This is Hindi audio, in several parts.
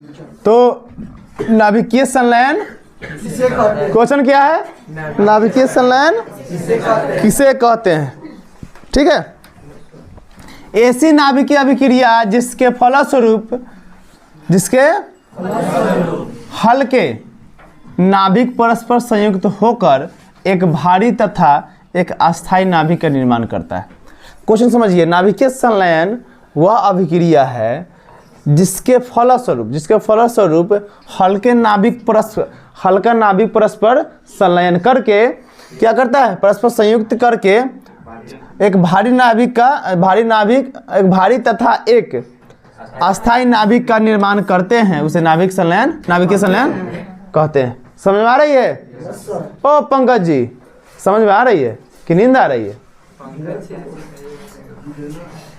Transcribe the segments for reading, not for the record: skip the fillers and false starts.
तो नाभिकीय संलयन क्वेश्चन क्या है? नाभिकीय संलयन किसे कहते हैं? ठीक है, ऐसी नाभिकीय अभिक्रिया जिसके हल्के नाभिक परस्पर संयुक्त होकर एक भारी तथा एक अस्थायी नाभिक का निर्माण करता है। क्वेश्चन समझिए, नाभिकीय संलयन वह अभिक्रिया है जिसके फलस्वरूप हल्का नाभिक परस्पर संलयन करके क्या करता है? परस्पर संयुक्त करके एक भारी तथा एक अस्थायी नाभिक का निर्माण करते हैं। उसे नाभिकीय संलयन कहते हैं। समझ में आ रही है? ओ पंकज जी, समझ में आ रही है कि नींद आ रही है?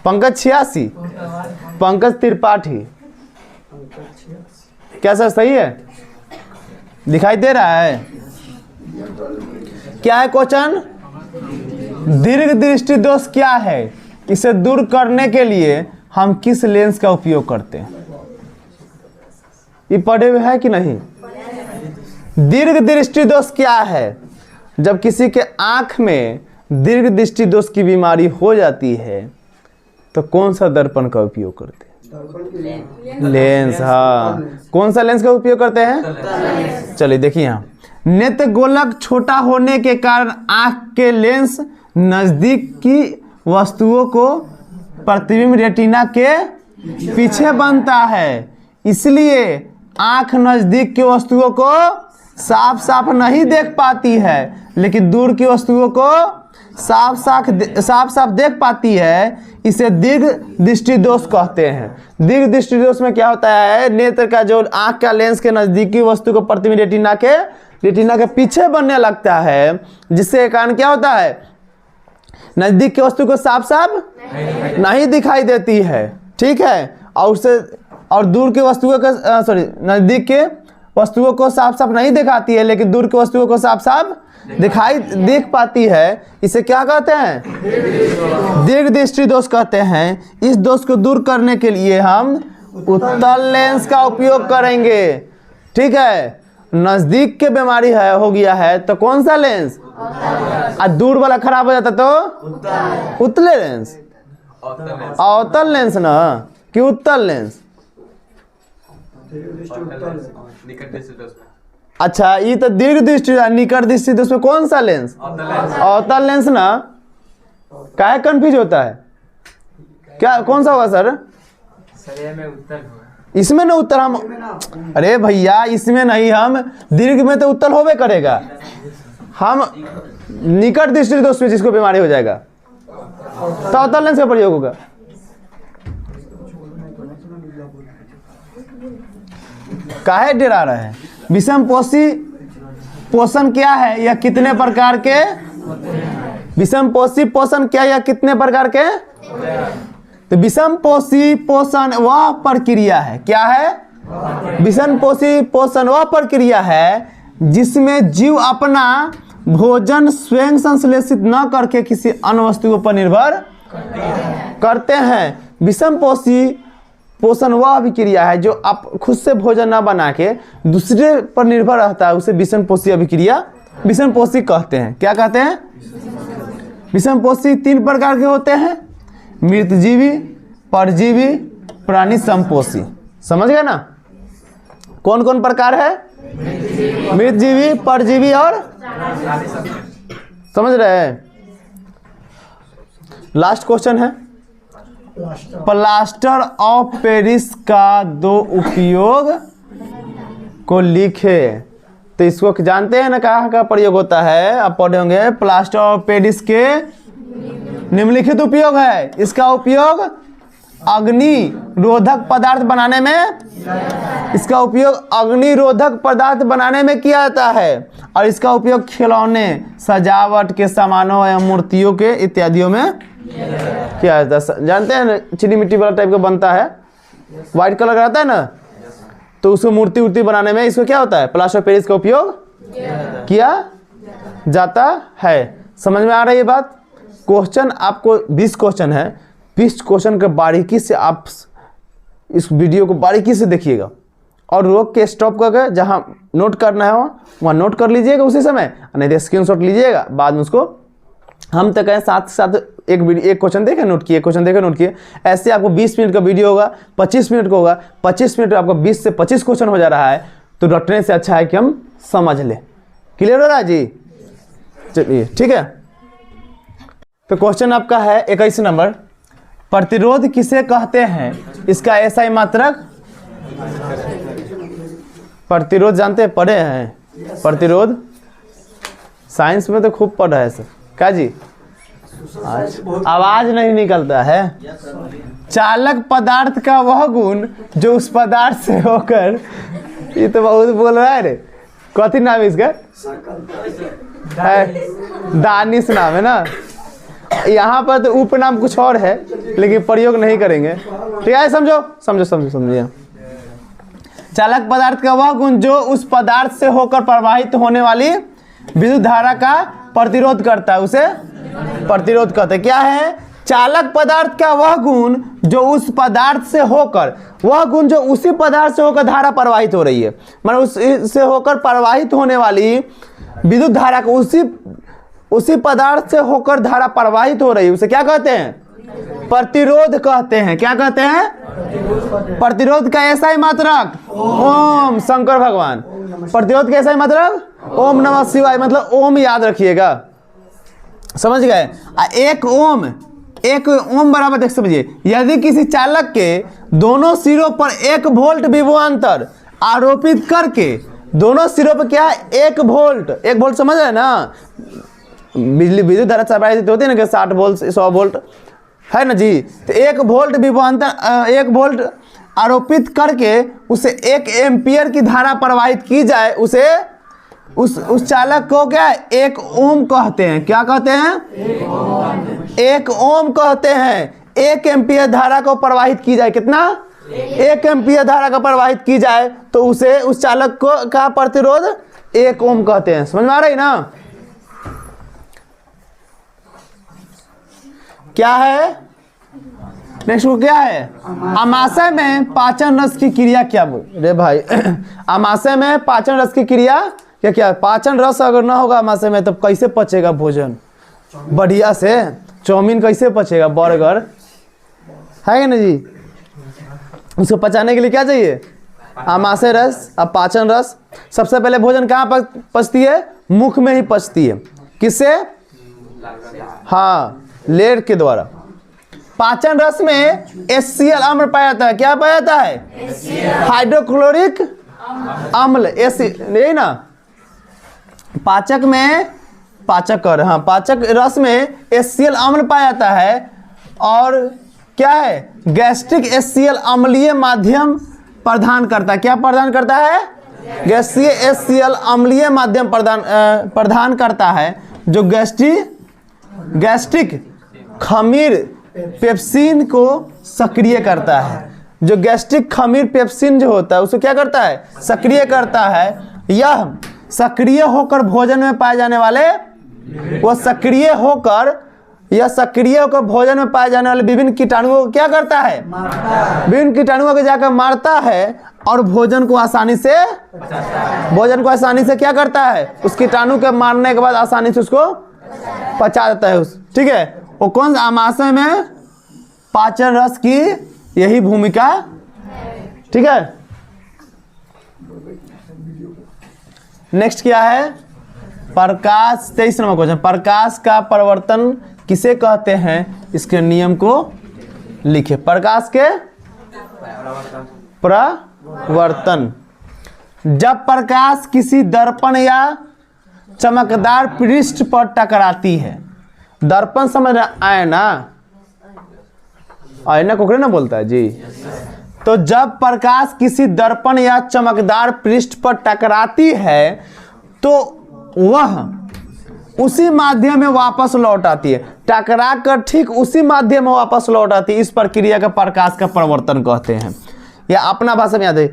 पंकज 86, पंकज त्रिपाठी, क्या सर सही है? दिखाई दे रहा है? क्या है क्वेश्चन? दीर्घ दृष्टि दोष क्या है? इसे दूर करने के लिए हम किस लेंस का उपयोग करते हैं? ये पढ़े हुए है कि नहीं? दीर्घ दृष्टि दोष क्या है? जब किसी के आंख में दीर्घ दृष्टि दोष की बीमारी हो जाती है तो कौन सा दर्पण का उपयोग करते हैं? लेंस। हाँ, कौन सा लेंस का उपयोग करते हैं? चलिए देखिए, यहाँ नेत्र गोलक छोटा होने के कारण आंख के लेंस नजदीक की वस्तुओं को प्रतिबिंब रेटिना के पीछे बनता है, इसलिए आंख नजदीक की वस्तुओं को साफ साफ नहीं देख पाती है, लेकिन दूर की वस्तुओं को साफ साफ देख पाती है। इसे दीर्घ दृष्टि दोष कहते हैं। दीर्घ दृष्टि दोष में क्या होता है? नेत्र का जो आंख का लेंस के नजदीकी वस्तु को प्रतिबिंब रेटिना के पीछे बनने लगता है, जिससे कारण क्या होता है? नजदीक की वस्तु को साफ नहीं दिखाई देती है। ठीक है, और दूर की वस्तुओं का नजदीक के वस्तुओं को साफ नहीं दिखाती है, लेकिन दूर की वस्तुओं को साफ देख पाती है। इसे क्या कहते हैं? दीर्घ दृष्टि दोष कहते हैं। इस दोष को दूर करने के लिए हम उत्तल लेंस का उपयोग करेंगे। ठीक है, नजदीक के बीमारी हो गया है तो कौन सा लेंस? और दूर वाला खराब हो जाता तो उत्तल लेंस। अवतल लेंस ना कि उत्तल लेंस? अच्छा, ये तो दीर्घ दृष्टि, निकट दृष्टि दोष में कौन सा लेंस? अवतल लेंस ना। काहे कंफ्यूज होता है? क्या कौन सा होगा सर? इसमें ना उत्तर हम, अरे भैया इसमें नहीं, हम दीर्घ में तो उत्तर होवे करेगा, हम निकट दृष्टि दोष में जिसको बीमारी हो जाएगा तो अवतल लेंस का प्रयोग होगा। काहे डरा रहे हैं? विषमपोषी पोषण क्या है या कितने प्रकार के? विषमपोषी पोषण क्या या कितने प्रकार के? तो विषमपोषी पोषण वह प्रक्रिया है, क्या है? विषमपोषी पोषण वह प्रक्रिया है जिसमें जीव अपना भोजन स्वयं संश्लेषित न करके किसी अन्य वस्तुओं पर निर्भर करते हैं। विषमपोषी पोषण वह अभिक्रिया है जो आप खुद से भोजन न बना के दूसरे पर निर्भर रहता है, उसे विषमपोषी अभिक्रिया विषमपोषी कहते हैं। क्या कहते हैं? विषमपोषी 3 प्रकार के होते हैं: मृतजीवी, परजीवी, प्राणी संपोषी। समझ गए ना? कौन कौन प्रकार है? मृतजीवी, परजीवी और समझ रहे हैं? लास्ट क्वेश्चन है, प्लास्टर ऑफ पेरिस का 2 उपयोग को लिखे। तो इसको जानते हैं ना, कहाँ का प्रयोग होता है? आप पढ़े होंगे। प्लास्टर ऑफ पेरिस के निम्नलिखित उपयोग है। इसका उपयोग अग्निरोधक पदार्थ बनाने में किया जाता है, और इसका उपयोग खिलौने, सजावट के सामानों या मूर्तियों के इत्यादियों में क्या है? जानते हैं ना, चीनी मिट्टी वाला टाइप का बनता है, व्हाइट कलर रहता है ना, तो उसको मूर्ति बनाने में इसको क्या होता है? प्लास्टर ऑफ पेरिस का उपयोग किया जाता है। समझ में आ रही है बात? क्वेश्चन आपको 20 क्वेश्चन है, 20 क्वेश्चन का बारीकी से आप इस वीडियो को बारीकी से देखिएगा, और रोक के स्टॉप करके जहाँ नोट करना है वहाँ नोट कर लीजिएगा उसी समय, नहीं तो स्क्रीनशॉट लीजिएगा, बाद में उसको हम तक है साथ साथ एक क्वेश्चन देखे नोट किए, क्वेश्चन देखे नोट किए। ऐसे आपको 20 मिनट का वीडियो होगा, 25 मिनट का होगा, 25 मिनट में आपको 20 से 25 क्वेश्चन हो जा रहा है, तो रटने से अच्छा है कि हम समझ लें। क्लियर हो रहा है जी? चलिए ठीक है। तो क्वेश्चन आपका है 21 नंबर, प्रतिरोध किसे कहते हैं, इसका SI मात्रक। प्रतिरोध जानते हैं, पढ़े हैं प्रतिरोध, साइंस में तो खूब पढ़ा है सर। क्या जी? आवाज नहीं निकलता है। चालक पदार्थ का वह गुण जो उस पदार्थ से होकर, ये तो बहुत बोल रहा है रे, कथी नाम है इसका? दानिश नाम है ना। यहाँ पर तो उपनाम कुछ और है, लेकिन प्रयोग नहीं करेंगे। ठीक है, समझो समझो समझो समझिए। चालक पदार्थ का वह गुण जो उस पदार्थ से होकर प्रवाहित होने वाली विद्युत धारा का प्रतिरोध करता है, उसे प्रतिरोध कहते हैं। क्या है? चालक पदार्थ का वह गुण जो उस पदार्थ से होकर, वह गुण जो उसी पदार्थ से होकर धारा प्रवाहित हो रही है, मतलब उससे होकर प्रवाहित होने वाली विद्युत धारा को उसी पदार्थ से होकर धारा प्रवाहित हो रही है, उसे क्या कहते हैं? प्रतिरोध कहते हैं। क्या कहते हैं? प्रतिरोध का SI मात्रक ओम। शंकर भगवान। प्रतिरोध का SI मात्रक ओम नमः शिवाय, मतलब ओम याद रखिएगा, समझ गए? एक ओम बराबर देख समझिए, यदि किसी चालक के दोनों सिरों पर 1 वोल्ट विभवांतर आरोपित करके, दोनों सिरों पर क्या है? 1 वोल्ट समझ रहे ना? बिजली विद्युत धारा प्रवाहित होती है ना कि 60 वोल्ट 100 वोल्ट है ना जी। तो 1 वोल्ट विभवांतर 1 वोल्ट आरोपित करके उसे 1 एम्पियर की धारा प्रवाहित की जाए, उसे उस चालक को क्या है? 1 ओम कहते हैं। क्या कहते हैं? 1 ओम कहते हैं। 1 एम्पियर धारा को प्रवाहित की जाए, कितना? 1 एम्पियर धारा का प्रवाहित की जाए तो उसे, उस चालक को का प्रतिरोध 1 ओम कहते हैं। समझ में आ रही ना? क्या है नेक्स्ट? क्या है? आमाशय में पाचन रस की क्रिया क्या बोल रे भाई? आमाशय में पाचन रस की क्रिया क्या? पाचन रस अगर ना होगा आमाशय में, तब कैसे पचेगा भोजन बढ़िया से? चाउमीन कैसे पचेगा? बर्गर है ना जी? उसको पचाने के लिए क्या चाहिए? आमाशय रस। अब पाचन रस, सबसे पहले भोजन कहाँ पचती है? मुख में ही पचती है। किससे? हाँ, लेड के द्वारा। पाचन रस में HCl अम्ल पाया जाता है। क्या पाया जाता है? हाइड्रोक्लोरिक अम्ल, यही ना। पाचक रस में HCl अम्ल पाया जाता है, और क्या है? गैस्ट्रिक HCl अम्लीय माध्यम प्रदान करता है। क्या प्रदान करता है? गैसीय HCl अम्लीय माध्यम प्रदान करता है, जो गैस्ट्रिक खमीर पेप्सिन को सक्रिय करता है। जो गैस्ट्रिक खमीर पेप्सिन जो होता है उसको क्या करता है? सक्रिय करता है। यह सक्रिय होकर भोजन में पाए जाने वाले, सक्रिय होकर भोजन में पाए जाने वाले विभिन्न कीटाणुओं को क्या करता है? विभिन्न कीटाणुओं को जाकर मारता है, और भोजन को आसानी से क्या करता है? उस कीटाणु के मारने के बाद आसानी से उसको पचा देता है। ठीक है, वो कौन सा? आमाशय में पाचन रस की यही भूमिका। ठीक है, नेक्स्ट क्या है? प्रकाश। 23 नंबर क्वेश्चन, प्रकाश का परिवर्तन किसे कहते हैं? इसके नियम को लिखे। प्रकाश के प्रवर्तन, जब प्रकाश किसी दर्पण या चमकदार पृष्ठ पर टकराती है। दर्पण समझ आईना, आईना कोकरे ना बोलता है जी। तो जब प्रकाश किसी दर्पण या चमकदार पृष्ठ पर टकराती है तो वह उसी माध्यम में वापस लौट आती है। टकरा कर ठीक उसी माध्यम में वापस लौट आती है। इस प्रक्रिया का प्रकाश का परिवर्तन कहते हैं। या अपना भाषा में याद है,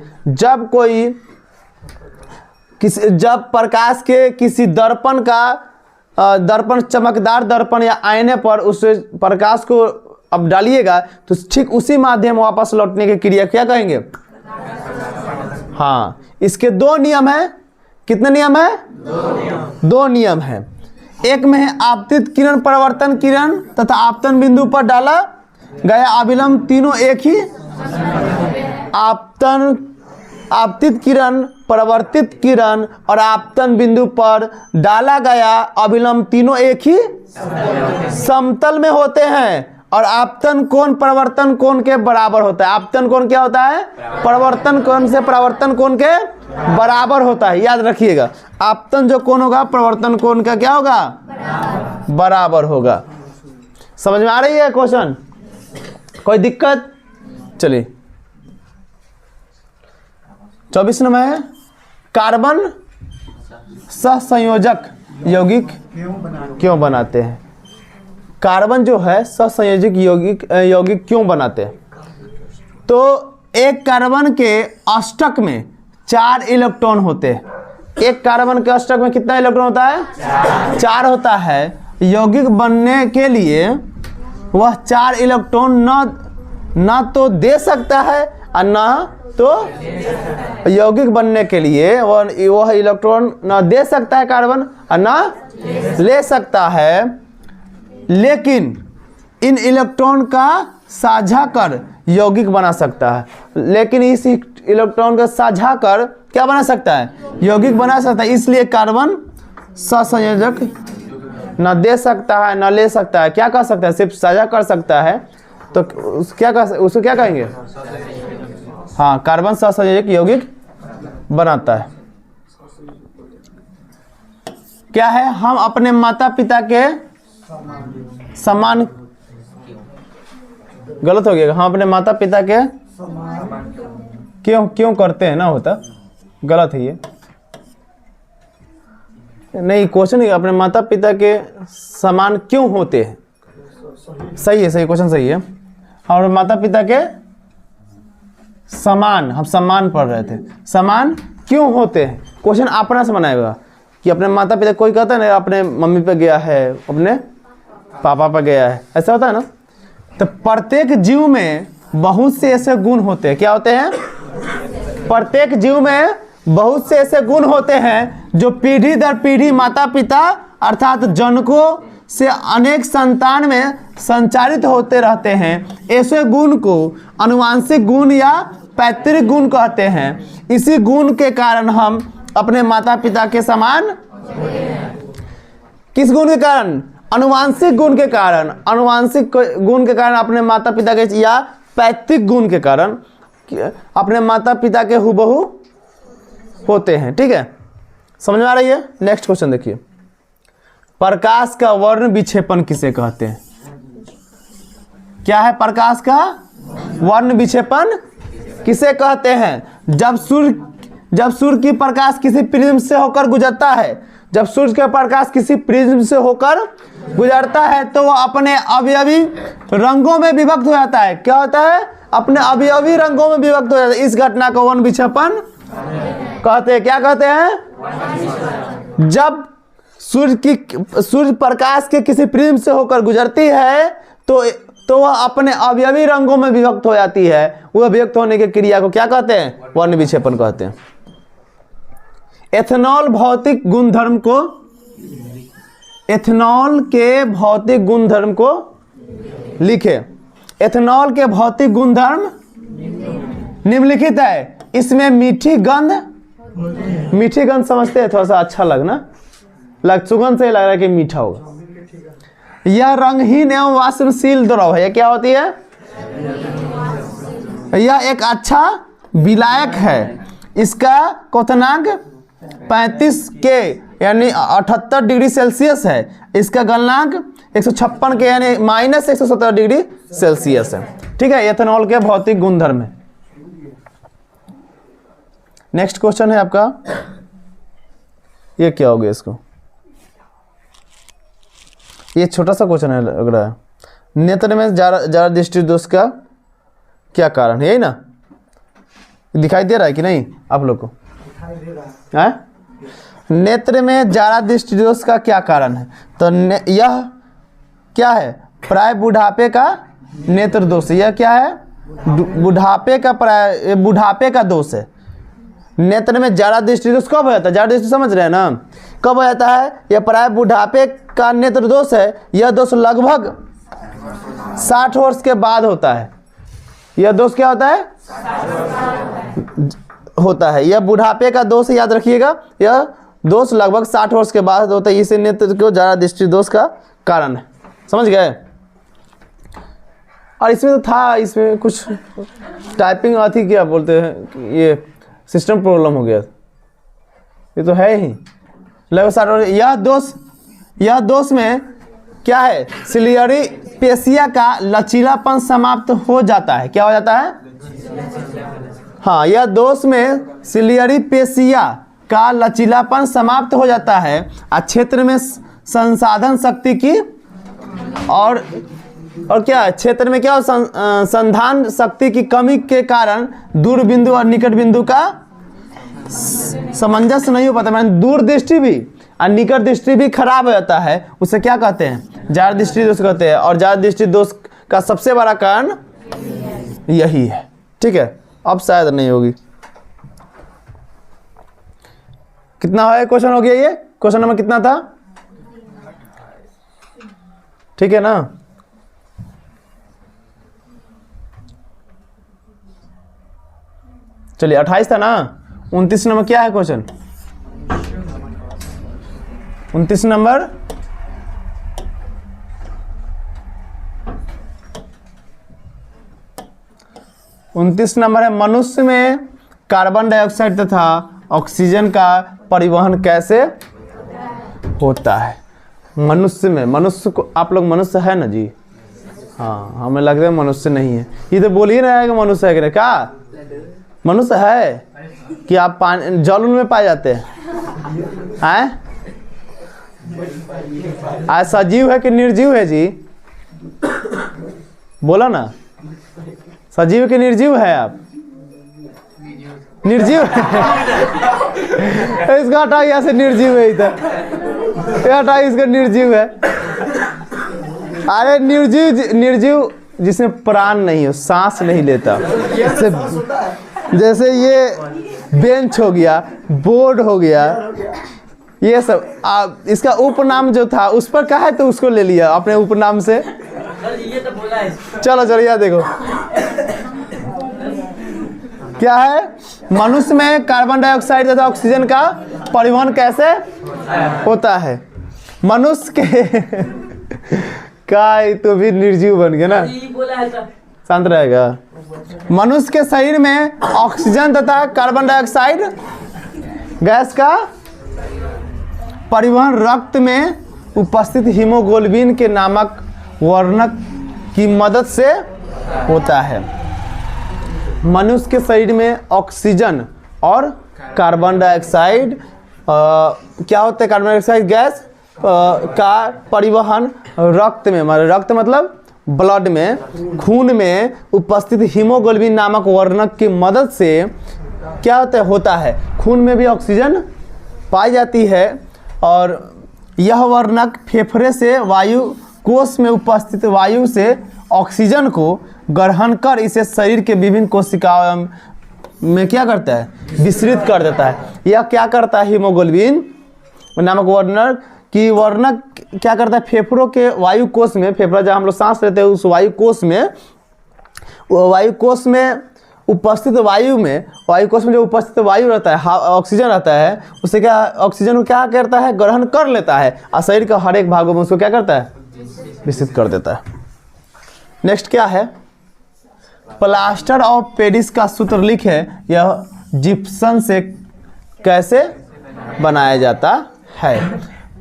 जब प्रकाश के किसी दर्पण चमकदार दर्पण या आईने पर उस प्रकाश को अब डालिएगा तो ठीक उसी माध्यम वापस लौटने की क्रिया क्या कहेंगे? हाँ, इसके दो नियम है। कितने नियम है? दो नियम है। एक में है आपतित किरण, परावर्तन किरण तथा आपतन बिंदु पर डाला गया अभिलंब, तीनों एक ही। आपतित किरण, परावर्तित किरण और आपतन बिंदु पर डाला गया अभिलंब तीनों एक ही समतल में होते हैं और आपतन कोण परावर्तन कोण के बराबर होता है। आपतन कोण क्या होता है? परावर्तन कोण से परावर्तन कोण के बराबर होता है। याद रखिएगा, आपतन जो कोण होगा परावर्तन कोण का क्या होगा? बराबर होगा। समझ में आ रही है क्वेश्चन? कोई दिक्कत? चलिए 24 नंबर है, कार्बन सहसंयोजक यौगिक क्यों बनाते हैं? कार्बन जो है सहसंयोजक यौगिक क्यों बनाते हैं? तो एक कार्बन के अष्टक में 4 इलेक्ट्रॉन होते हैं। एक कार्बन के अष्टक में कितना इलेक्ट्रॉन होता है? 4 होता है। यौगिक बनने के लिए वह 4 इलेक्ट्रॉन न तो दे सकता है और न तो यौगिक बनने के लिए वह इलेक्ट्रॉन न दे सकता है कार्बन और न ले सकता है, लेकिन इन इलेक्ट्रॉन का साझा कर यौगिक बना सकता है। लेकिन इस इलेक्ट्रॉन का साझा कर क्या बना सकता है? यौगिक बना सकता है। इसलिए कार्बन सहसंयोजक न दे सकता है न ले सकता है। क्या कर सकता है? सिर्फ साझा कर सकता है। तो उसको क्या कहेंगे? हाँ, कार्बन सहसंयोजक यौगिक बनाता है। क्या है? हम अपने माता पिता के समान, गलत हो गया। हम अपने माता पिता के क्यों करते हैं ना, होता गलत है ये। नहीं, क्वेश्चन है अपने माता पिता के समान क्यों होते हैं। सही है, सही क्वेश्चन सही है। और माता पिता के समान, हम सम्मान पढ़ रहे थे, समान क्यों होते हैं। क्वेश्चन अपना से बनाएगा कि अपने माता पिता, कोई कहता है ना अपने मम्मी पे गया है, अपने पापा पे गया है, ऐसा होता है ना। तो प्रत्येक जीव में बहुत से ऐसे गुण होते हैं। क्या होते हैं? प्रत्येक जीव में बहुत से ऐसे गुण होते हैं जो पीढ़ी दर पीढ़ी माता पिता अर्थात जनकों से अनेक संतान में संचारित होते रहते हैं। ऐसे गुण को आनुवंशिक गुण या पैतृक गुण कहते हैं। इसी गुण के कारण हम अपने माता पिता के समान, किस गुण के कारण? आनुवंशिक गुण के कारण। आनुवंशिक गुण के कारण अपने माता पिता के या पैतृक गुण के कारण अपने माता पिता के हुबहू होते हैं। ठीक है, समझ में आ रही है? नेक्स्ट क्वेश्चन देखिए, प्रकाश का वर्ण विक्षेपण किसे कहते हैं? क्या है प्रकाश का वर्ण विक्षेपण किसे कहते हैं? जब सूर्य की प्रकाश किसी प्रिज्म से होकर गुजरता है, जब सूर्य का प्रकाश किसी प्रिज्म से होकर गुजरता है तो वह अपने अवयवी रंगों में विभक्त हो जाता है। क्या होता है? अपने अवयवी रंगों में विभक्त हो जाता है। इस घटना को वर्ण विक्षेपण कहते हैं। क्या कहते हैं? जब सूर्य प्रकाश के किसी प्रिज्म से होकर गुजरती है तो वह अपने अवयवी रंगों में विभक्त हो जाती है। वह विभक्त होने की क्रिया को क्या कहते हैं? वर्ण विक्षेपण कहते हैं। एथेनॉल भौतिक गुणधर्म को, एथेनॉल के भौतिक गुणधर्म को लिखे। एथेनॉल के भौतिक गुणधर्म निम्नलिखित है। इसमें मीठी गंध समझते हैं, थोड़ा सा अच्छा लगना, सुगंध से लग रहा है कि मीठा होगा। यह रंगहीन एवं वाष्पशील द्रव है। यह क्या होती है? यह एक अच्छा विलायक है। इसका क्वथनांक 35 के यानी 78 डिग्री सेल्सियस है। इसका गलनांक 156 के यानी -117 डिग्री सेल्सियस है। ठीक है, एथेनॉल के भौतिक गुणधर्म है। नेक्स्ट क्वेश्चन है आपका, ये क्या हो गया? इसको ये छोटा सा क्वेश्चन है लग रहा है। नेत्र में ज्यादा दृष्टि दोष का क्या कारण है? यही ना, दिखाई दे रहा है कि नहीं आप लोग को? नेत्र में ज्यादा दृष्टि दोष का क्या कारण है? तो यह क्या है? प्राय बुढ़ापे का नेत्र दोष। यह क्या है? बुढ़ापे का दोष है। नेत्र में जारा दृष्टि दोष कब हो जाता है? जारा दृष्टि समझ रहे हैं ना, कब हो जाता है? यह प्राय बुढ़ापे का नेत्र दोष है। यह दोष लगभग 60 वर्ष के बाद होता है। यह दोष क्या होता है? होता है। यह बुढ़ापे का दोष याद रखिएगा, यह दोष लगभग 60 वर्ष के बाद होता है। इसे नेत्र को जारा दृष्टि दोष का कारण है। समझ गए? और इसमें तो था, इसमें कुछ टाइपिंग आती, क्या बोलते हैं, ये सिस्टम प्रॉब्लम हो गया, ये तो है ही लगभग 60 वर्ष। यह दोष में क्या है? सिलियरी पेशिया का लचीलापन समाप्त हो जाता है। क्या हो जाता है? हाँ, यह दोष में सिलियरी पेशिया का लचीलापन समाप्त हो जाता है और क्षेत्र में संसाधन शक्ति की और क्या क्षेत्र में क्या संधान शक्ति की कमी के कारण दूर बिंदु और निकट बिंदु का सामंजस्य नहीं हो पाता। मैंने दूर दृष्टि भी और निकट दृष्टि भी खराब हो जाता है। उसे क्या कहते हैं? जारा दृष्टि दोष कहते हैं। और जारा दृष्टि दोष का सबसे बड़ा कारण यही है। ठीक है, अब शायद नहीं होगी। कितना है क्वेश्चन? हो गया ये क्वेश्चन नंबर कितना था? ठीक है ना? चलिए 28 था ना। 29 नंबर क्या है क्वेश्चन? 29 नंबर है मनुष्य में कार्बन डाइऑक्साइड तथा ऑक्सीजन का परिवहन कैसे होता है? मनुष्य में, मनुष्य को आप लोग मनुष्य है ना जी? हाँ, हमें लगता है मनुष्य नहीं है। ये तो बोल ही रहा है कि मनुष्य है कि नहीं। क्या मनुष्य है कि आप पानी जल में पाए जाते हैं? आज सजीव है कि निर्जीव है जी? बोला ना, सजीव कि निर्जीव है आप? निर्जीव है। इसका हटा, यहाँ से निर्जीव है इधर, हटा, इसका निर्जीव है। अरे निर्जीव जिसमें प्राण नहीं हो, सांस नहीं लेता, जैसे ये बेंच हो गया, बोर्ड हो गया, ये सब। इसका उपनाम जो था उस पर कहा है तो उसको ले लिया अपने उपनाम से। चलो याद देखो क्या है? मनुष्य में कार्बन डाइऑक्साइड तथा ऑक्सीजन का परिवहन कैसे होता है? मनुष्य के का तो भी निर्जीव बन गया ना, शांत रहेगा। मनुष्य के शरीर में ऑक्सीजन तथा कार्बन डाइऑक्साइड गैस का परिवहन रक्त में उपस्थित हीमोग्लोबिन के नामक वर्णक की मदद से होता है। मनुष्य के शरीर में ऑक्सीजन और कार्बन डाइऑक्साइड क्या होता है? कार्बन डाइऑक्साइड गैस का परिवहन रक्त में, रक्त मतलब ब्लड में, खून में उपस्थित हीमोग्लोबिन नामक वर्णक की मदद से क्या होता है? खून में भी ऑक्सीजन पाई जाती है और यह वर्णक फेफड़े से वायु कोश में उपस्थित वायु से ऑक्सीजन को ग्रहण कर इसे शरीर के विभिन्न कोशिकाओं में क्या करता है? विस्तृत कर देता है। यह क्या करता है? हीमोग्लोबिन नामक वर्णक की वर्णक क्या करता है? फेफड़ों के वायु कोश में, फेफड़ा जहाँ हम लोग सांस लेते हैं उस वायु कोश में उपस्थित वायु में, वायु कोश में जो उपस्थित वायु रहता है, ऑक्सीजन रहता है, उससे क्या ऑक्सीजन को क्या करता है? ग्रहण कर लेता है और शरीर का हर एक भागों में उसको क्या करता है? विस्तृत कर देता है। नेक्स्ट क्या है? प्लास्टर ऑफ पेरिस का सूत्र लिखे। यह जिप्सम से कैसे बनाया जाता है?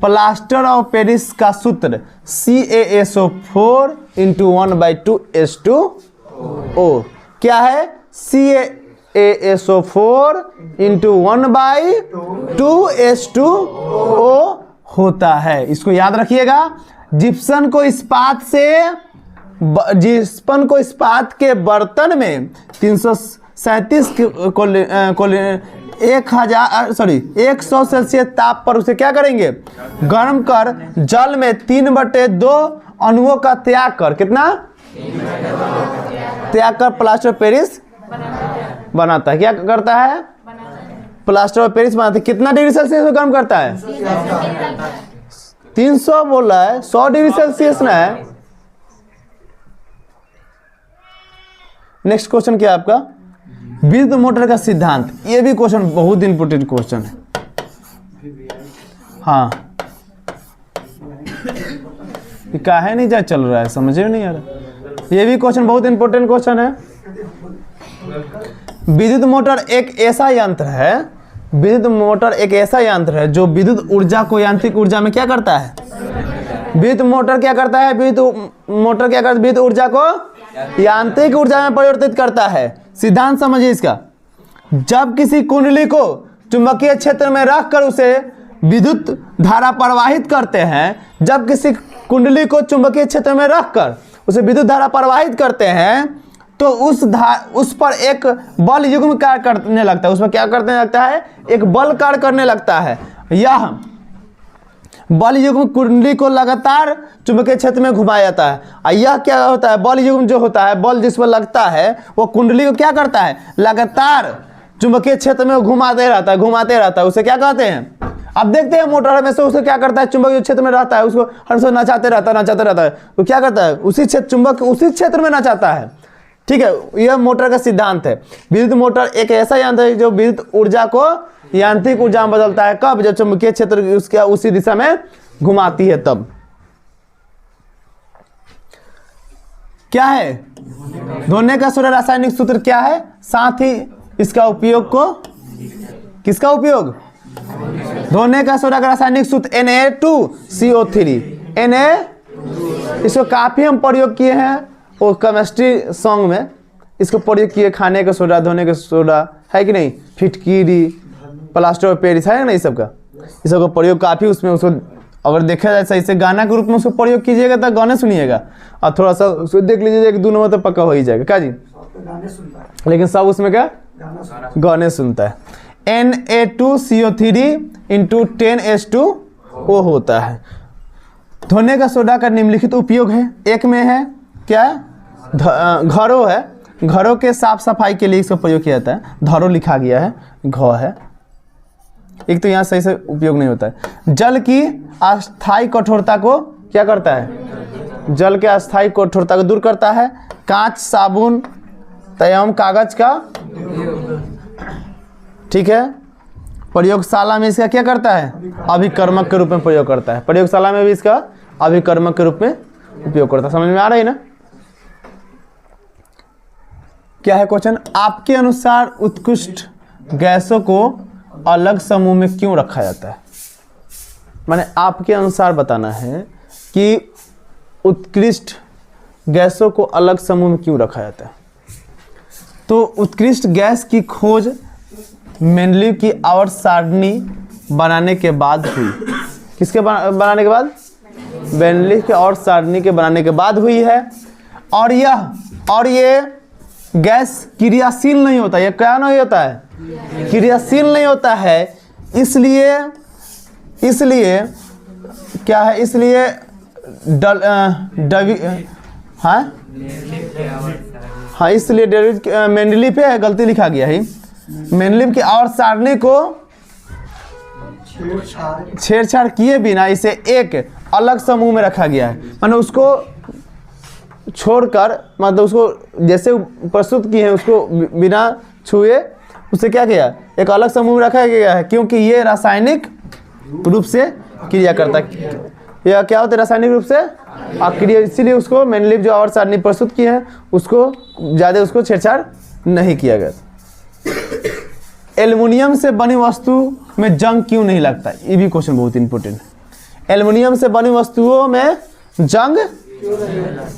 प्लास्टर ऑफ पेरिस का सूत्र CaSO4 × 1/2H2O क्या है? CaSO4 × 1/2H2O होता है। इसको याद रखिएगा। जिप्सम को इस्पात के बर्तन में 100 सेल्सियस ताप पर उसे क्या करेंगे? गर्म कर जल में 3/2 अणुओं का त्याग कर, कितना त्याग कर प्लास्टर पेरिस बनाता है। क्या करता है? प्लास्टर ऑफ पेरिस बनाते हैं, कितना डिग्री सेल्सियस में गर्म करता है? 300 बोल रहा है, 100 डिग्री सेल्सियस ना है। नेक्स्ट क्वेश्चन क्या है आपका? विद्युत मोटर का सिद्धांत। ये भी क्वेश्चन बहुत इंपोर्टेंट क्वेश्चन है। हाँ, काहे नहीं जा चल रहा है, समझ में नहीं आ रहा। ये भी क्वेश्चन बहुत इंपोर्टेंट क्वेश्चन है। विद्युत मोटर एक ऐसा यंत्र है, विद्युत मोटर एक ऐसा यंत्र है जो विद्युत ऊर्जा को यांत्रिक ऊर्जा में क्या करता है? विद्युत मोटर क्या करता है? विद्युत मोटर क्या करता है? विद्युत ऊर्जा को यांत्रिक ऊर्जा में परिवर्तित करता है। सिद्धांत समझिए इसका। जब किसी कुंडली को चुंबकीय क्षेत्र में रखकर उसे विद्युत धारा प्रवाहित करते हैं, जब किसी कुंडली को चुंबकीय क्षेत्र में रखकर उसे विद्युत धारा प्रवाहित करते हैं, तो उस पर एक बल युग्म कार्य करने लगता है। उसमें क्या करने लगता है? एक बल कार्य करने लगता है। यह बल युग्म कुंडली को लगातार चुंबकीय क्षेत्र में घुमाया जाता है। और यह क्या होता है? बल युग्म जो होता है, बल जिस पर लगता है, वो कुंडली को क्या करता है? लगातार चुंबकीय क्षेत्र में घुमाते रहता है, घुमाते रहता है। उसे क्या कहते हैं? अब देखते हैं मोटर हमेशा उसे क्या करता है? चुंबकीय क्षेत्र में रहता है, उसको हमेशा नचाते रहता है। तो क्या करता है? उसी क्षेत्र, चुंबक उसी क्षेत्र में नचाता है। ठीक है, यह मोटर का सिद्धांत है। विद्युत मोटर एक ऐसा यंत्र है जो विद्युत ऊर्जा को यांत्रिक ऊर्जा में बदलता है। कब? जब चुंबकीय क्षेत्र उसके उसी दिशा में घुमाती है तब। क्या है? धोने का सोडा रासायनिक सूत्र क्या है? साथ ही इसका उपयोग को, किसका उपयोग? धोने का सोडा का रासायनिक सूत्र Na2CO3। इसको काफी हम प्रयोग किए हैं, वो केमिस्ट्री सॉन्ग में इसको प्रयोग किए। खाने का सोडा, धोने का सोडा, है कि नहीं? फिटकीरी, प्लास्टर ऑफ पेरिस, है ना? इस सब का प्रयोग काफी उसमें, उसको अगर देखा जाए सही से गाना के रूप में उसको प्रयोग कीजिएगा तो गाने सुनिएगा, और थोड़ा सा उसको देख लीजिएगा, एक दो नंबर तो पक्का हो ही जाएगा। क्या जी? लेकिन सब उसमें क्या गाने सुनता है। Na2CO3 × 10H2O होता है। धोने का सोडा का निम्नलिखित उपयोग है। एक में है क्या? घरों है, घरों के साफ सफाई के लिए इसका प्रयोग किया जाता है। धरो लिखा गया है, घ है। एक तो यहाँ सही से उपयोग नहीं होता है। जल की अस्थायी कठोरता को क्या करता है? जल के अस्थायी कठोरता को दूर करता है। कांच, साबुन एवं कागज का, ठीक है। प्रयोगशाला में इसका क्या करता है? अभिकर्मक के रूप में प्रयोग करता है। प्रयोगशाला में भी इसका अभिकर्मक के रूप में उपयोग करता है। समझ में आ रहा है ना? क्या है क्वेश्चन? आपके अनुसार उत्कृष्ट गैसों को अलग समूह में क्यों रखा जाता है? माने आपके अनुसार बताना है कि उत्कृष्ट गैसों को अलग समूह में क्यों रखा जाता है। तो उत्कृष्ट गैस की खोज मेंडलीव की आवर्त सारणी बनाने के बाद हुई। किसके बनाने के बाद? मेंडलीव के आवर्त सारणी के बनाने के बाद हुई है। और ये गैस क्रियाशील नहीं होता। ये क्या नहीं होता है? क्रियाशील नहीं होता है। इसलिए क्या है? इसलिए इसलिए मेंडलीव पे गलती लिखा गया है। मेंडलीव की आवर्त सारणी को छेड़छाड़ किए बिना इसे एक अलग समूह में रखा गया है। माने उसको छोड़कर, मतलब उसको जैसे प्रस्तुत किए हैं उसको बिना छुए उसे क्या किया? एक अलग समूह में रखा गया है, क्योंकि ये रासायनिक रूप से क्रिया करता है। यह क्या होता है? रासायनिक रूप से क्रिया। इसीलिए उसको मेंडलीव जो आवर्त सारणी प्रस्तुत की है उसको ज़्यादा उसको छेड़छाड़ नहीं किया गया। एल्युमिनियम से बनी वस्तु में जंग क्यों नहीं लगता? ये भी क्वेश्चन बहुत इंपॉर्टेंट है। एल्युमिनियम से बनी वस्तुओं में जंग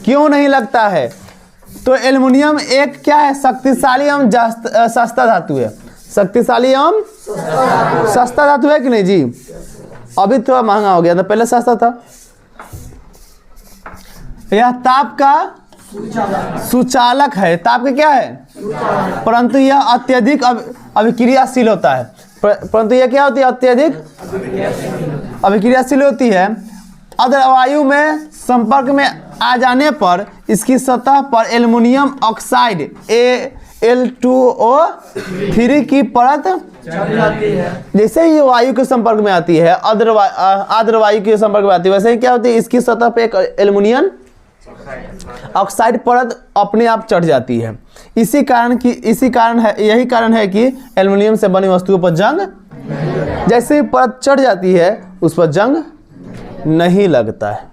क्यों नहीं लगता है? तो एल्युमिनियम एक क्या है? शक्तिशाली एवं सस्ता धातु है। शक्तिशाली एवं सस्ता धातु है कि नहीं जी? अभी थोड़ा महंगा हो गया था, पहले सस्ता था। यह ताप का सुचालक है। ताप का क्या है? परंतु यह अत्यधिक अभिक्रियाशील होता है। परंतु यह क्या होती है? अत्यधिक अभिक्रियाशील होती है। अगर वायु में संपर्क में आ जाने पर इसकी सतह पर एल्युमिनियम ऑक्साइड Al2O3 की परत चढ़ जाती है। जैसे ही वायु के संपर्क में आती है, आर्द्र वायु के संपर्क में आती है, वैसे ही क्या होती है, इसकी सतह पे एक एल्युमिनियम ऑक्साइड परत अपने आप चढ़ जाती है। यही कारण है कि एल्युमिनियम से बनी वस्तुओं पर जंग, जैसे ही परत चढ़ जाती है उस पर जंग नहीं लगता है।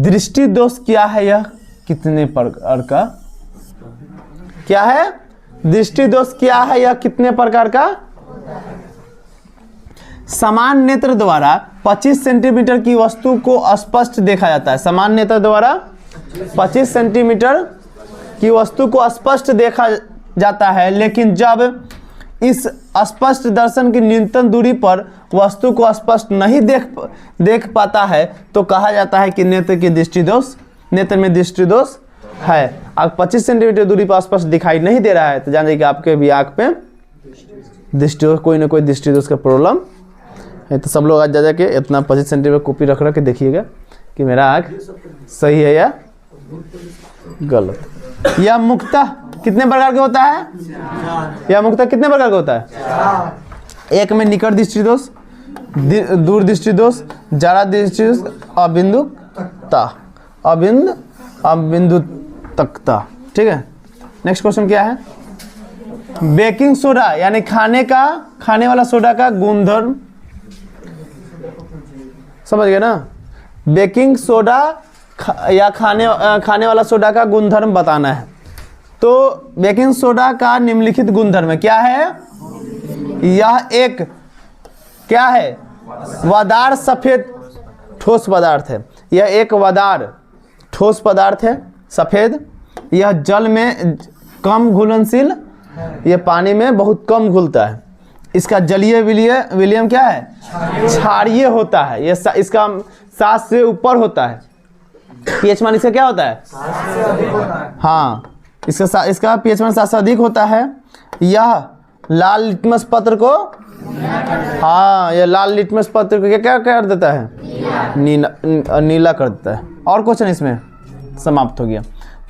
दृष्टि दोष क्या है, यह कितने प्रकार का, क्या है दृष्टि दोष क्या है, यह कितने प्रकार का? समान नेत्र द्वारा 25 सेंटीमीटर की वस्तु को स्पष्ट देखा जाता है। समान नेत्र द्वारा 25 सेंटीमीटर की वस्तु को स्पष्ट देखा जाता है, लेकिन जब इस स्पष्ट दर्शन की न्यूनतम दूरी पर वस्तु को स्पष्ट नहीं देख पाता है तो कहा जाता है कि नेत्र में दृष्टि दोष है। अब 25 सेंटीमीटर दूरी पर स्पष्ट दिखाई नहीं दे रहा है तो जानिए कि आपके भी आंख पे दृष्टि दोष, कोई ना कोई दृष्टि दोष का प्रॉब्लम है। तो सब लोग आज जा के इतना 25 सेंटीमीटर कॉपी रख के देखिएगा कि मेरा आंख सही है या गलत। यह मुक्ता कितने प्रकार का होता है? यह मुक्ता कितने प्रकार का होता है? एक में निकट दृष्टि दोष, दूर दृष्टि दोष, जारा दृष्टि दोष, अबिंदुतकता। ठीक है, नेक्स्ट क्वेश्चन क्या है? बेकिंग सोडा यानी खाने वाला सोडा का गुणधर्म समझ गए ना? बेकिंग सोडा या खाने वाला सोडा का गुणधर्म बताना है। तो बेकिंग सोडा का निम्नलिखित गुणधर्म क्या है? यह एक क्या है? वदार सफेद ठोस पदार्थ है। यह एक वदार ठोस पदार्थ है, सफेद। यह जल में कम घुलनशील, यह पानी में बहुत कम घुलता है। इसका जलीय विलियम क्या है? क्षारीय होता है। यह इसका 7 से ऊपर होता है। पीएच मान इसका क्या होता है? हाँ, इसका पीएच मान 7 से अधिक होता है। यह लाल लिटमस पत्र को, हाँ, यह लाल लिटमस पत्र को क्या कर देता है? नीला कर देता है। और क्वेश्चन इसमें समाप्त हो गया।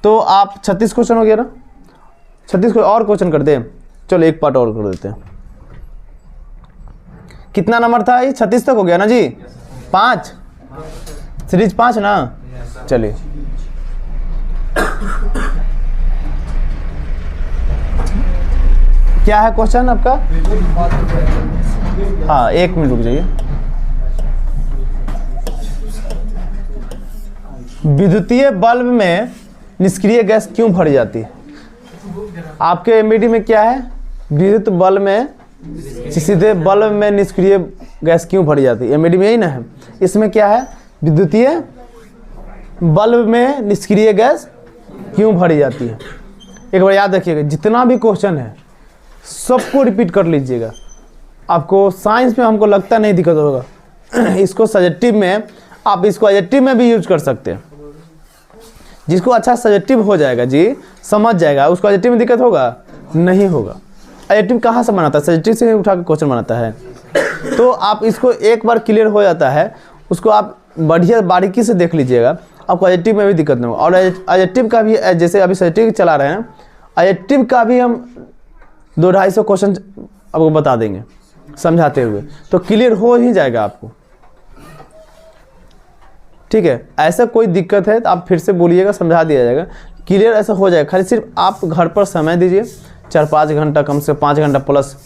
तो आप 36 क्वेश्चन हो गया ना? 36 को और क्वेश्चन करते हैं। चलो एक पार्ट और कर देते हैं। कितना नंबर था ये? 36 तक हो गया ना जी? 5 सीरीज 5 ना? चलिए क्या है क्वेश्चन आपका? हाँ, 1 मिनट रुक जाइए। विद्युतीय बल्ब में निष्क्रिय गैस क्यों भरी जाती है? आपके एमईडी में क्या है? विद्युत बल्ब में, सीधे बल्ब में निष्क्रिय गैस क्यों भरी जाती है? एमईडी में यही ना है। इसमें क्या है? विद्युतीय बल्ब में निष्क्रिय गैस क्यों भरी जाती है? एक बार याद रखिएगा, जितना भी क्वेश्चन है सबको रिपीट कर लीजिएगा। आपको साइंस में हमको लगता नहीं दिक्कत होगा। इसको सब्जेक्टिव में, आप इसको एडजेक्टिव में भी यूज कर सकते हैं। जिसको अच्छा सब्जेक्टिव हो जाएगा जी, समझ जाएगा, उसको एडजेक्टिव में दिक्कत होगा? नहीं होगा। एडजेक्टिव कहाँ से बनाता है? सब्जेक्टिव से उठा के क्वेश्चन बनाता है। तो आप इसको एक बार क्लियर हो जाता है, उसको आप बढ़िया बारीकी से देख लीजिएगा, आपको एडजेक्टिव में भी दिक्कत नहीं होगा। और एडजेक्टिव का भी, जैसे अभी सब्जेक्टिव चला रहे हैं, एडजेक्टिव का भी हम 200-250 क्वेश्चन आपको बता देंगे समझाते हुए, तो क्लियर हो ही जाएगा आपको। ठीक है, ऐसा कोई दिक्कत है तो आप फिर से बोलिएगा, समझा दिया जाएगा, क्लियर ऐसा हो जाएगा। खाली सिर्फ आप घर पर समय दीजिए, 4-5 घंटा, कम से 5 घंटा प्लस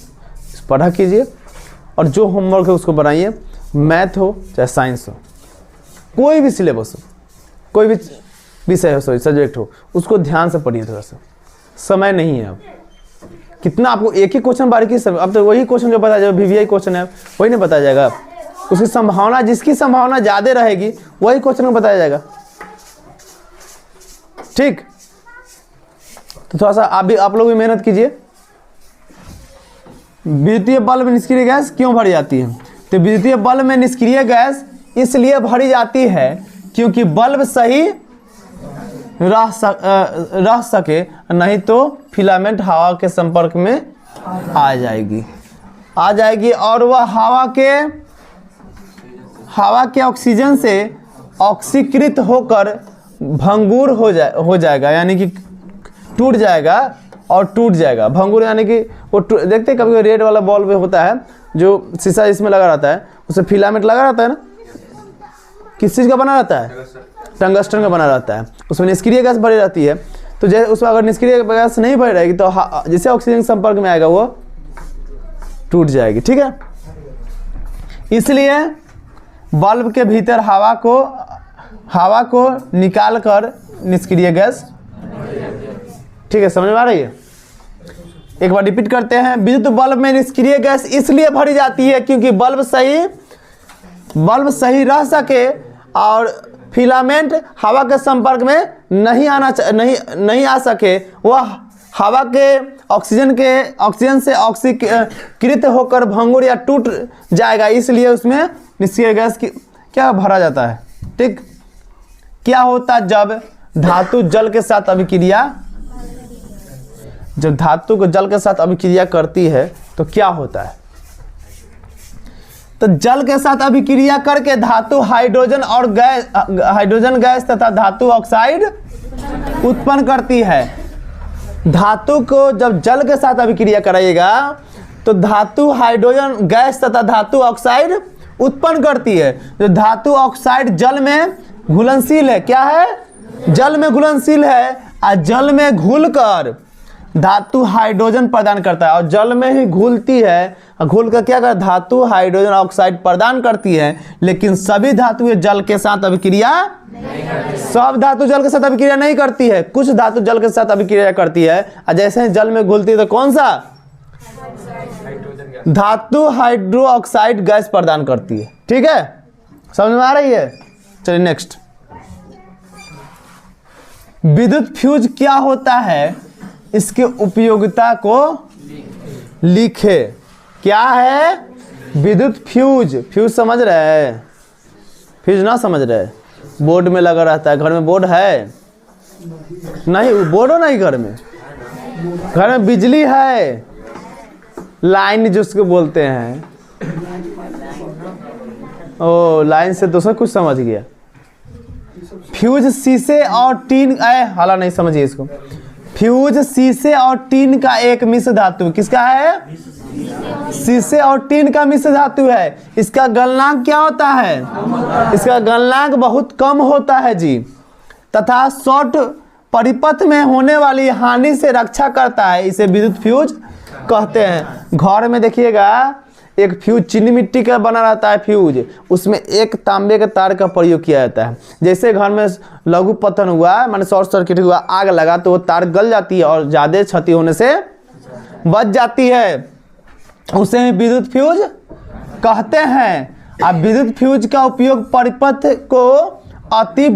पढ़ा कीजिए, और जो होमवर्क है उसको बनाइए। मैथ हो चाहे साइंस हो, कोई भी सिलेबस हो, कोई भी विषय हो, सब्जेक्ट हो, उसको ध्यान से पढ़िए। थोड़ा सा समय नहीं है अब, कितना आपको एक ही क्वेश्चन बारीकी से, अब तो वही क्वेश्चन जो बताया जाएगा, वीवीआई क्वेश्चन है वही नहीं बताया जाएगा। उसकी संभावना, जिसकी संभावना ज़्यादा रहेगी वही क्वेश्चन को बताया जाएगा। ठीक, तो थोड़ा सा आप लोग भी मेहनत कीजिए। विद्युतीय बल्ब में निष्क्रिय गैस क्यों भरी जाती है? तो विद्युतीय बल्ब में निष्क्रिय गैस इसलिए भरी जाती है क्योंकि बल्ब सही रह सके, नहीं तो फिलामेंट हवा के संपर्क में आ जाएगी और वह हवा के ऑक्सीजन से ऑक्सीकृत होकर भंगुर हो जाएगा, यानी कि टूट जाएगा और टूट जाएगा। भंगुर यानी कि वो देखते हैं कभी रेड वाला बॉल में होता है जो शीशा इसमें लगा रहता है, उसमें फिलामेंट लगा रहता है ना, किस चीज़ का बना रहता है? टंगस्टन का बना रहता है। उसमें निष्क्रिय गैस भरी रहती है, तो जैसे उसमें अगर निष्क्रिय गैस नहीं भरी रहेगी तो जैसे ऑक्सीजन के संपर्क में आएगा वो टूट जाएगी। ठीक है, इसलिए बल्ब के भीतर हवा को निकाल कर निष्क्रिय गैस, ठीक है, समझ में आ रही है? एक बार रिपीट करते हैं। विद्युत बल्ब में निष्क्रिय गैस इसलिए भरी जाती है क्योंकि बल्ब सही रह सके और फिलामेंट हवा के संपर्क में नहीं आ सके। वह हवा के ऑक्सीजन से ऑक्सीकृत होकर भंगुर या टूट जाएगा, इसलिए उसमें निष्क्रिय गैस की क्या भरा जाता है। ठीक, क्या होता जब धातु जल के साथ अभिक्रिया, जब धातु को जल के साथ अभिक्रिया करती है तो क्या होता है? तो जल के साथ अभिक्रिया करके धातु हाइड्रोजन गैस तथा धातु ऑक्साइड उत्पन्न करती है। धातु को जब जल के साथ अभिक्रिया कराइएगा तो धातु हाइड्रोजन गैस तथा धातु ऑक्साइड उत्पन्न करती है। जो धातु ऑक्साइड जल में घुलनशील है, क्या है? जल में घुलनशील है, और जल में घुलकर धातु हाइड्रोजन प्रदान करता है, और जल में ही घुलती है, घुल कर क्या कर धातु हाइड्रोजन ऑक्साइड प्रदान करती है। लेकिन सभी धातुएं जल के साथ अभिक्रिया, सब धातु जल के साथ अभिक्रिया नहीं करती है, कुछ धातु जल के साथ अभिक्रिया करती है, और जैसे ही जल में घुलती है तो कौन सा? धातु हाइड्रो ऑक्साइड गैस प्रदान करती है। ठीक है, समझ में आ रही है? चलिए नेक्स्ट, विद्युत फ्यूज क्या होता है, इसके उपयोगिता को लिखे। क्या है? विद्युत फ्यूज। फ्यूज समझ रहे हैं? फ्यूज ना समझ रहे? बोर्ड में लगा रहता है। घर में बोर्ड है? नहीं, बोर्ड हो नहीं घर में? घर में बिजली है, लाइन जिसको बोलते हैं। ओ, लाइन से दूसरा कुछ समझ गया। फ्यूज शीशे और टीन, हाला नहीं समझिए इसको। फ्यूज शीशे और टीन का एक मिश्र धातु, किसका है? शीशे और टीन का मिश्र धातु है। इसका गलनांक क्या होता है? इसका गलनांक बहुत कम होता है जी, तथा शॉर्ट परिपथ में होने वाली हानि से रक्षा करता है। इसे विद्युत फ्यूज कहते हैं। घर में देखिएगा एक फ्यूज चीनी मिट्टी का बना रहता है फ्यूज, उसमें एक तांबे के तार का प्रयोग किया जाता है। जैसे घर में लघु पतन हुआ, माने शॉर्ट सर्किट हुआ, आग लगा तो वो तार गल जाती है और ज़्यादा क्षति होने से बच जाती है, उसे विद्युत फ्यूज कहते हैं। अब विद्युत फ्यूज का उपयोग परिपथ को अति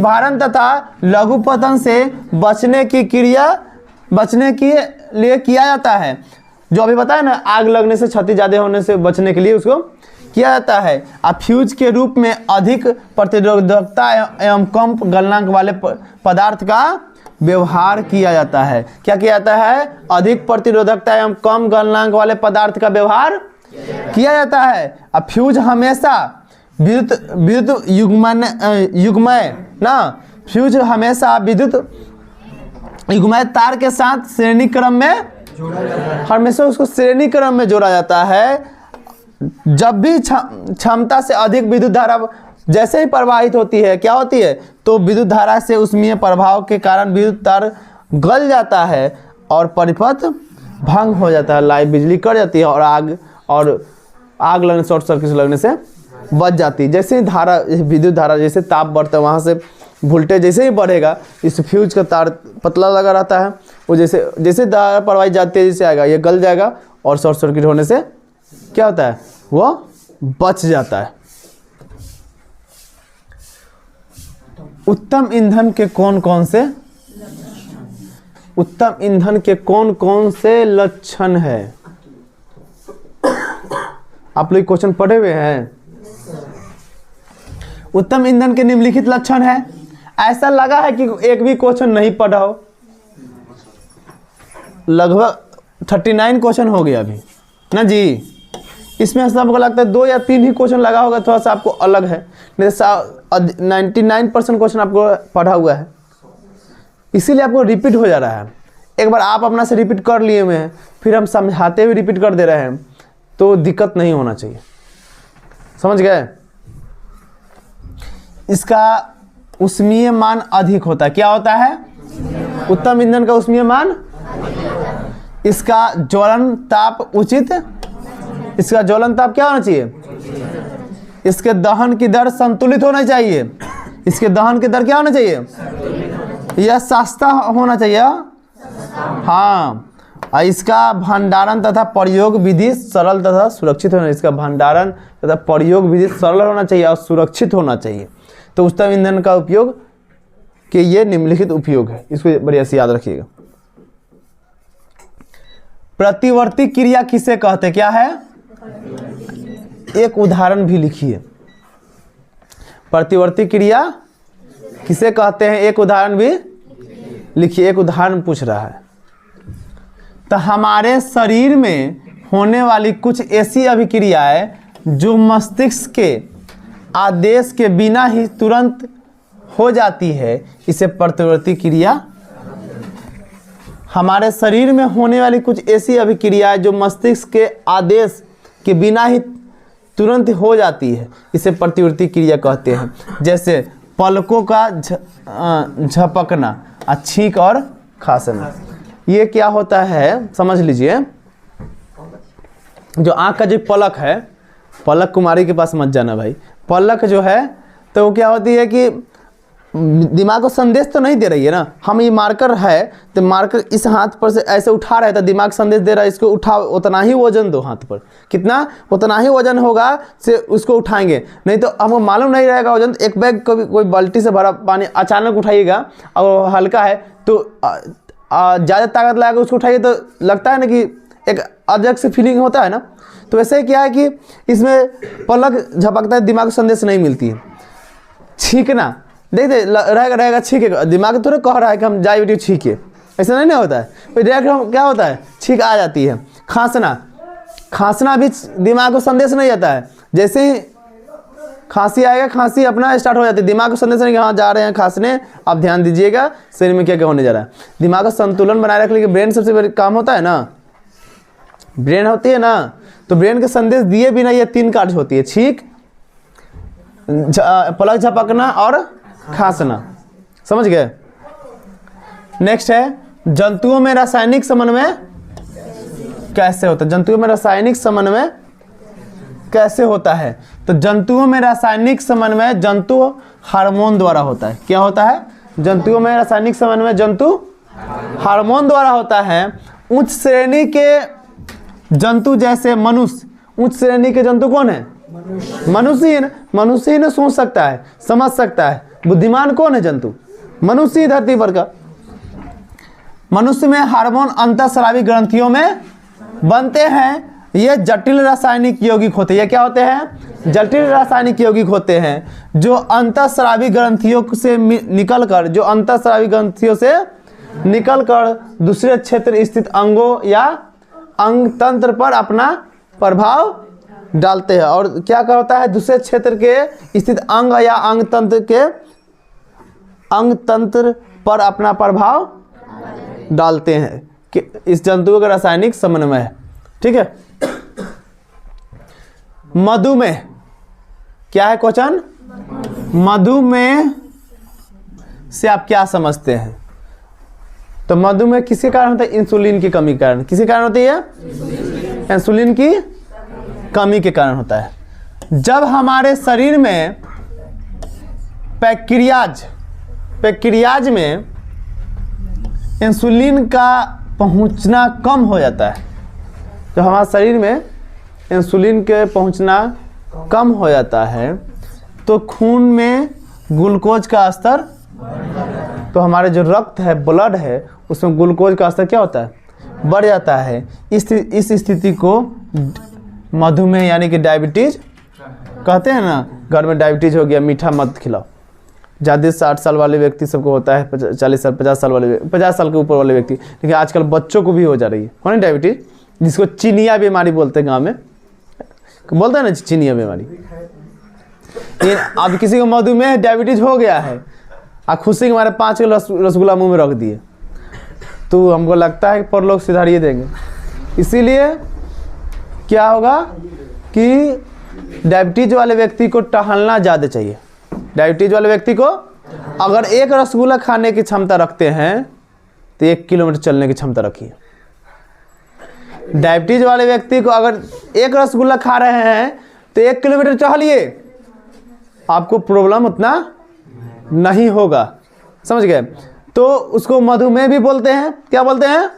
भारण तथा लघु पतन से बचने के लिए किया जाता है। जो अभी बताया ना, आग लगने से, क्षति ज़्यादा होने से बचने के लिए उसको किया जाता है। अब फ्यूज के रूप में अधिक प्रतिरोधकता एवं कम गलनांक वाले पदार्थ का व्यवहार किया जाता है। क्या किया जाता है? अधिक प्रतिरोधकता एवं कम गलनांक वाले पदार्थ का व्यवहार किया जाता है। अब फ्यूज हमेशा विद्युत युग्मय ना, फ्यूज हमेशा विद्युत युग्मय तार के साथ श्रेणी क्रम में, हमेशा उसको श्रेणी क्रम में जोड़ा जाता है। जब भी क्षमता से अधिक विद्युत धारा जैसे ही प्रवाहित होती है, क्या होती है? तो विद्युत धारा से उसमें प्रभाव के कारण विद्युत तार गल जाता है और परिपथ भंग हो जाता है, लाइव बिजली कट जाती है और आग लगने, शॉर्ट सर्किट लगने से बच जाती है। जैसे ही धारा, विद्युत धारा जैसे ताप बढ़ता है, वहाँ से वोल्टेज जैसे ही बढ़ेगा, इस फ्यूज का तार पतला लगा रहता है, वो जैसे धारा प्रवाहित जाती है, जैसे आएगा ये गल जाएगा और शॉर्ट सर्किट होने से क्या होता है? वो बच जाता है। उत्तम ईंधन के कौन कौन से लक्षण है? आप लोग क्वेश्चन पढ़े हुए हैं? उत्तम ईंधन के निम्नलिखित लक्षण है। ऐसा लगा है कि एक भी क्वेश्चन नहीं पढ़ा हो। लगभग 39 क्वेश्चन हो गया अभी ना जी। इसमें सबको लगता है 2 या 3 ही क्वेश्चन लगा होगा, थोड़ा सा आपको अलग है, नहीं तो 99% क्वेश्चन आपको पढ़ा हुआ है। इसीलिए आपको रिपीट हो जा रहा है। एक बार आप अपना से रिपीट कर लिए हुए हैं, फिर हम समझाते हुए रिपीट कर दे रहे हैं, तो दिक्कत नहीं होना चाहिए। समझ गए? इसका ऊष्मीय मान अधिक होता है। क्या होता है? उत्तम ईंधन का ऊष्मीय मान, इसका ज्वलन ताप उचित, इसका ज्वलन ताप क्या होना चाहिए? इसके दहन की दर संतुलित होना चाहिए। इसके दहन की दर क्या होना चाहिए? यह सस्ता होना चाहिए। हाँ, और इसका भंडारण तथा प्रयोग विधि सरल तथा सुरक्षित होना। इसका भंडारण तथा प्रयोग विधि सरल होना चाहिए और सुरक्षित होना चाहिए। तो उत्तम ईंधन का उपयोग के ये निम्नलिखित उपयोग है, इसको बढ़िया से याद रखिएगा। प्रतिवर्ती क्रिया किसे कहते? क्या है? एक उदाहरण भी लिखिए। प्रतिवर्ती क्रिया किसे कहते हैं? एक उदाहरण भी लिखिए। एक उदाहरण पूछ रहा है। तो हमारे शरीर में होने वाली कुछ ऐसी अभिक्रियाएं जो मस्तिष्क के आदेश के बिना ही तुरंत हो जाती है, इसे प्रतिवर्ती क्रिया। हमारे शरीर में होने वाली कुछ ऐसी अभिक्रियाएं जो मस्तिष्क के आदेश के बिना ही तुरंत हो जाती है, इसे प्रतिवर्ती क्रिया कहते हैं। जैसे पलकों का झपकना, छींक और खांसना। ये क्या होता है समझ लीजिए। जो आँख का जो पलक है, पलक कुमारी के पास मत जाना भाई। पलक जो है तो वो क्या होती है कि दिमाग को संदेश तो नहीं दे रही है ना। हम ये मार्कर है तो मार्कर इस हाथ पर से ऐसे उठा रहे तो दिमाग संदेश दे रहा है इसको उठाओ, उतना ही वजन दो हाथ पर। कितना? उतना ही वजन होगा से उसको उठाएंगे। नहीं तो हमको मालूम नहीं रहेगा वजन। एक बैग कोई बाल्टी से भरा पानी अचानक उठाइएगा और हल्का है तो ज़्यादा ताकत लगा के उसको उठाइए तो लगता है ना कि एक अजब से फीलिंग होता है ना। तो वैसे क्या है कि इसमें पलक झपकता है, दिमाग को संदेश नहीं मिलती है। छींकना, देखते रहेगा छींकेगा, दिमाग थोड़ा कह रहा है कि हम जाए बेटी छींके, ऐसा नहीं होता है। फिर डायरेक्ट क्या होता है? छींक आ जाती है। खांसना भी दिमाग को संदेश नहीं आता है। जैसे ही खांसी आएगा, खांसी अपना स्टार्ट हो जाती है, दिमाग को संदेश नहीं कि हाँ जा रहे हैं खांसने, आप ध्यान दीजिएगा शरीर में क्या क्या होने जा रहा है। दिमाग का संतुलन बनाए रखने के ब्रेन सबसे बड़ा काम होता है ना, ब्रेन होती है ना। तो ब्रेन के संदेश दिए बिना ये 3 कार्य होती है: छींक, पलक झपकना और खांसना। समझ गए? नेक्स्ट है जंतुओं में रासायनिक समन्वय कैसे होता है? जंतुओं में रासायनिक समन्वय कैसे होता है? तो जंतुओं में रासायनिक समन्वय जंतु हार्मोन द्वारा होता है। क्या होता है? जंतुओं में रासायनिक समन्वय जंतु हार्मोन द्वारा होता है। उच्च श्रेणी के जंतु जैसे मनुष्य, उच्च श्रेणी के जंतु कौन है? मनुष्य। मनुष्य ही ना सोच सकता है, समझ सकता है। बुद्धिमान कौन है? जंतु। मनुष्य ही धरती पर का। मनुष्य में हार्मोन अंतःस्रावी ग्रंथियों में बनते हैं। ये जटिल रासायनिक यौगिक होते हैं। ये क्या होते हैं? जटिल रासायनिक यौगिक होते हैं जो अंतःस्रावी ग्रंथियों से निकलकर दूसरे क्षेत्र स्थित अंगों या अंग तंत्र पर अपना प्रभाव डालते हैं। और क्या होता है? दूसरे क्षेत्र के स्थित अंग या अंग तंत्र पर अपना प्रभाव डालते हैं कि इस जंतुओं का रासायनिक समन्वय है। ठीक है। मधुमेह क्या है? क्वेश्चन, मधुमेह से आप क्या समझते हैं? तो मधुमेह किसके कारण होता है? इंसुलिन की कमी के कारण। किसके कारण होती है? इंसुलिन की कमी के कारण होता है। जब हमारे शरीर में पैक्रियाज में इंसुलिन का पहुंचना कम हो जाता है, जब हमारे शरीर में इंसुलिन के पहुंचना कम हो जाता है तो खून में ग्लूकोज का स्तर, तो हमारे जो रक्त है, ब्लड है, उसमें ग्लूकोज का स्तर क्या होता है? बढ़ जाता है। इस स्थिति को मधुमेह यानी कि डायबिटीज कहते हैं ना। घर में डायबिटीज हो गया, मीठा मत खिलाओ। ज़्यादा 60 साल वाले व्यक्ति सबको होता है, 40 साल 50 साल वाले 50 साल के ऊपर वाले व्यक्ति, लेकिन आजकल बच्चों को भी हो जा रही है। कौन है? डायबिटीज, जिसको चिनिया बीमारी बोलते हैं। गाँव में बोलते हैं ना चिनिया बीमारी। अब किसी को मधुमेह डायबिटीज हो गया है खुशी के मारे 5 किलो रसगुल्ला मुंह में रख दिए, तो हमको लगता है कि परलोक सिधारिए देंगे। इसीलिए क्या होगा कि डायबिटीज वाले व्यक्ति को टहलना ज़्यादा चाहिए। डायबिटीज वाले व्यक्ति को अगर 1 रसगुल्ला खाने की क्षमता रखते हैं तो 1 किलोमीटर चलने की क्षमता रखिए। डायबिटीज वाले व्यक्ति को अगर 1 रसगुल्ला खा रहे हैं तो 1 किलोमीटर टहलिए, आपको प्रॉब्लम उतना नहीं होगा। समझ गए? तो उसको मधुमेह भी बोलते हैं। क्या बोलते हैं?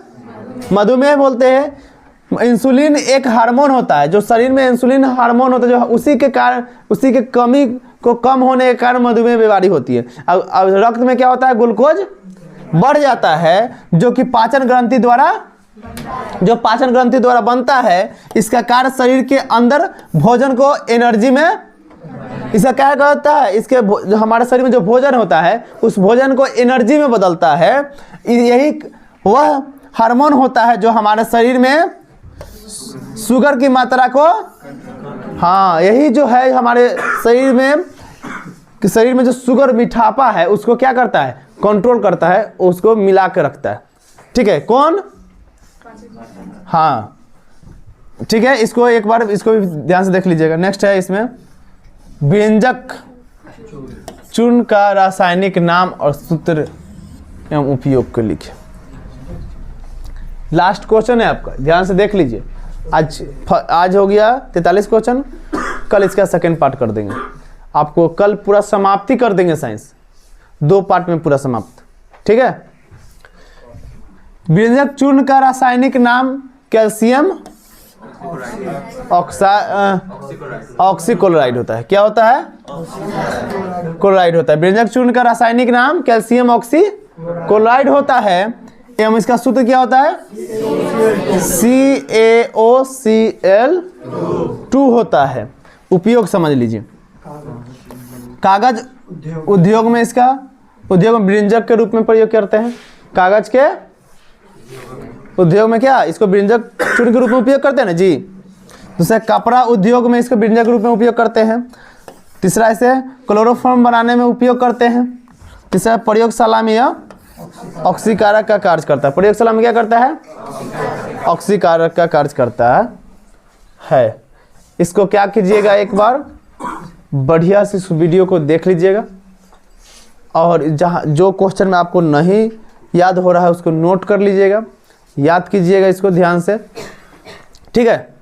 मधुमेह बोलते हैं। इंसुलिन एक हार्मोन होता है, जो शरीर में इंसुलिन हार्मोन होता है, जो उसी के कारण, उसी के कमी को कम होने के कारण मधुमेह बीमारी होती है। अब रक्त में क्या होता है? ग्लूकोज बढ़ जाता है, जो कि पाचन ग्रंथि द्वारा बनता है। इसका कार्य शरीर के अंदर भोजन को एनर्जी में, इसका क्या करता है? इसके जो हमारे शरीर में जो भोजन होता है उस भोजन को एनर्जी में बदलता है। यही वह हार्मोन होता है जो हमारे शरीर में शुगर की मात्रा को, हाँ, यही जो है हमारे शरीर में जो शुगर मिठापा है उसको क्या करता है? कंट्रोल करता है, उसको मिला के रखता है। ठीक है? कौन? हाँ, ठीक है। इसको एक बार इसको भी ध्यान से देख लीजिएगा। नेक्स्ट है इसमें व्यंजक चूर्ण का रासायनिक नाम और सूत्र एवं उपयोग को लिखे। लास्ट क्वेश्चन है आपका, ध्यान से देख लीजिए। आज हो गया 43 क्वेश्चन, कल इसका सेकंड पार्ट कर देंगे। आपको कल पूरा समाप्ति कर देंगे साइंस, 2 पार्ट में पूरा समाप्त। ठीक है? व्यंजक चूर्ण का रासायनिक नाम कैल्शियम ऑक्सीक्लोराइड होता है। क्या होता है? क्लोराइड होता है। व्यंजक चूर्ण का रासायनिक नाम कैल्शियम ऑक्सीक्लोराइड होता है एवं इसका सूत्र क्या होता है? CaOCl2 होता है। उपयोग समझ लीजिए। कागज उद्योग में व्यंजक के रूप में प्रयोग करते हैं। कागज के उद्योग में क्या इसको व्यंजक चूर्ण के रूप में उपयोग करते हैं ना जी। दूसरा, कपड़ा उद्योग में इसको व्यंजक के रूप में उपयोग करते हैं। तीसरा, इसे क्लोरोफॉर्म बनाने में उपयोग करते हैं। तीसरा, प्रयोगशाला में यह ऑक्सीकारक का कार्य करता है। प्रयोगशाला में क्या करता है? ऑक्सीकारक का कार्य करता है। इसको क्या कीजिएगा, एक बार बढ़िया से इस वीडियो को देख लीजिएगा, और जहाँ जो क्वेश्चन में आपको नहीं याद हो रहा है उसको नोट कर लीजिएगा, याद कीजिएगा इसको ध्यान से। ठीक है?